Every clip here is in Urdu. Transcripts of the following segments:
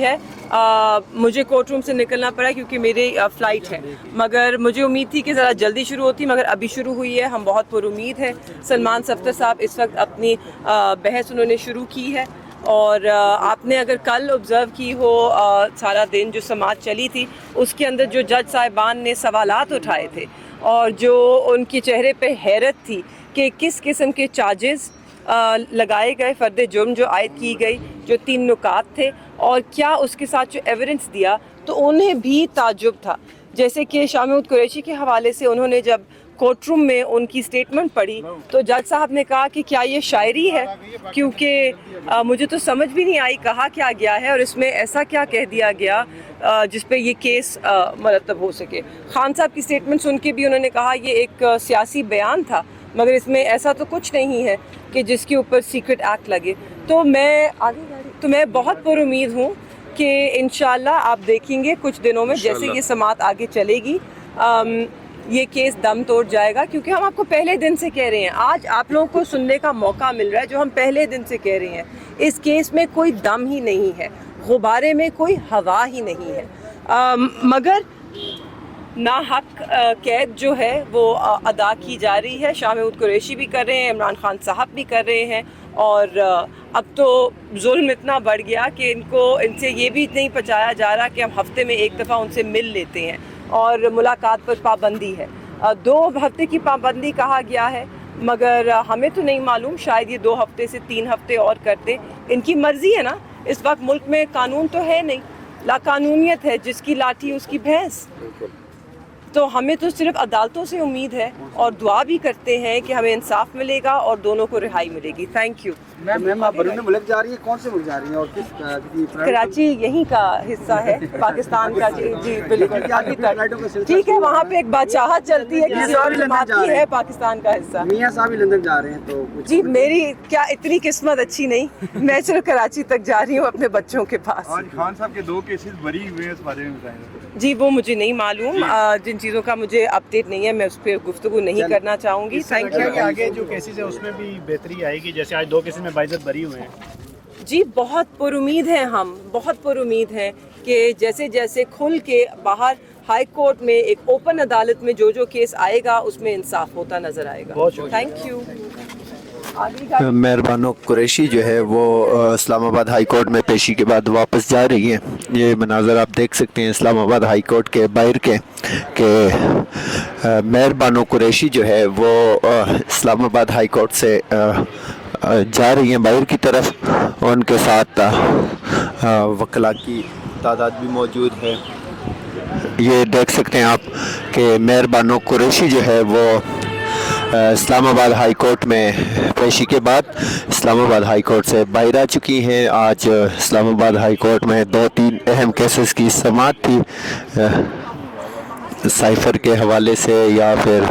ہے مجھے کورٹ روم سے نکلنا پڑا کیونکہ میری فلائٹ ہے، مگر مجھے امید تھی کہ ذرا جلدی شروع ہوتی، مگر ابھی شروع ہوئی ہے. ہم بہت پر امید ہیں. سلمان صفدر صاحب اس وقت اپنی بحث انہوں نے شروع کی ہے، اور آپ نے اگر کل آبزرو کی ہو سارا دن جو سماعت چلی تھی، اس کے اندر جو جج صاحبان نے سوالات اٹھائے تھے اور جو ان کے چہرے پہ حیرت تھی کہ کس قسم کے چارجز لگائے گئے، فرد جرم جو عائد کی گئی، جو 3 نکات تھے، اور کیا اس کے ساتھ جو ایویڈنس دیا، تو انہیں بھی تعجب تھا. جیسے کہ شاہ محمود قریشی کے حوالے سے انہوں نے جب کورٹ روم میں ان کی سٹیٹمنٹ پڑھی تو جج صاحب نے کہا کہ کیا یہ شاعری ہے، کیونکہ مجھے تو سمجھ بھی نہیں آئی کہا کیا گیا ہے اور اس میں ایسا کیا کہہ دیا گیا جس پہ یہ کیس مرتب ہو سکے. خان صاحب کی سٹیٹمنٹ سن کے بھی انہوں نے کہا یہ ایک سیاسی بیان تھا، مگر اس میں ایسا تو کچھ نہیں ہے کہ جس کے اوپر سیکرٹ ایکٹ لگے. تو میں بہت پر امید ہوں کہ انشاءاللہ آپ دیکھیں گے کچھ دنوں میں جیسے یہ سماعت آگے چلے گی یہ کیس دم توڑ جائے گا، کیونکہ ہم آپ کو پہلے دن سے کہہ رہے ہیں، آج آپ لوگوں کو سننے کا موقع مل رہا ہے جو ہم پہلے دن سے کہہ رہے ہیں. اس کیس میں کوئی دم ہی نہیں ہے، غبارے میں کوئی ہوا ہی نہیں ہے، مگر ناحق قید جو ہے وہ ادا کی جا رہی ہے. شاہ محمود قریشی بھی کر رہے ہیں، عمران خان صاحب بھی کر رہے ہیں، اور اب تو ظلم اتنا بڑھ گیا کہ ان سے یہ بھی نہیں پچایا جا رہا کہ ہم ہفتے میں ایک دفعہ ان سے مل لیتے ہیں، اور ملاقات پر پابندی ہے. 2 ہفتے کی پابندی کہا گیا ہے، مگر ہمیں تو نہیں معلوم، شاید یہ 2 ہفتے سے 3 ہفتے اور کرتے. ان کی مرضی ہے نا، اس وقت ملک میں قانون تو ہے نہیں، لا قانونیت ہے، جس کی لاٹھی اس کی بھینس. تو ہمیں تو صرف عدالتوں سے امید ہے اور دعا بھی کرتے ہیں کہ ہمیں انصاف ملے گا اور دونوں کو رہائی ملے گی. Thank you. میم آپ بیرون ملک جا رہی ہیں، کون سے ملک جا رہی ہیں اور کس؟ کراچی یہیں کا حصہ ہے پاکستان کا. جی بالکل ٹھیک ہے، وہاں پہ ایک بادشاہت چلتی ہے، کسی اور جماعت کی ہے، پاکستان کا حصہ. میاں صاحب بھی لندن جا رہے ہیں تو جی میری کیا اتنی قسمت اچھی نہیں، میں صرف کراچی تک جا رہی ہوں اپنے بچوں کے پاس. آج خان صاحب کے 2 کیسز بری ہوئے ہیں، اس بارے میں بتائیں. جی وہ مجھے نہیں معلوم، جن چیزوں کا مجھے اپڈیٹ نہیں ہے میں اس پہ گفتگو نہیں کرنا چاہوں گی. Thank you. آگے جو کیسز ہیں اس میں بھی بہتری آئے گی، جیسے آج 2 کیسز میں باعزت بری ہوئے ہیں. جی بہت پر امید ہیں، ہم بہت پر امید ہیں کہ جیسے جیسے کھل کے باہر ہائی کورٹ میں ایک اوپن عدالت میں جو کیس آئے گا اس میں انصاف ہوتا نظر آئے گا. Thank you. مہربانو قریشی جو ہے وہ اسلام آباد ہائی کورٹ میں پیشی کے بعد واپس جا رہی ہیں. یہ مناظر آپ دیکھ سکتے ہیں اسلام آباد ہائی کورٹ کے باہر کے کہ مہربانو قریشی جو ہے وہ اسلام آباد ہائی کورٹ سے جا رہی ہیں باہر کی طرف. ان کے ساتھ وکلاء کی تعداد بھی موجود ہے. یہ دیکھ سکتے ہیں آپ کہ مہربانو قریشی جو ہے وہ اسلام آباد ہائی کورٹ میں پیشی کے بعد اسلام آباد ہائی کورٹ سے باہر آ چکی ہیں. آج اسلام آباد ہائی کورٹ میں 2-3 اہم کیسز کی سماعت تھی، سائفر کے حوالے سے یا پھر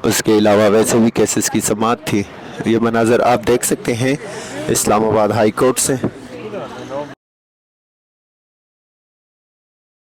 اس کے علاوہ ویسے بھی کیسز کی سماعت تھی. یہ مناظر آپ دیکھ سکتے ہیں اسلام آباد ہائی کورٹ سے.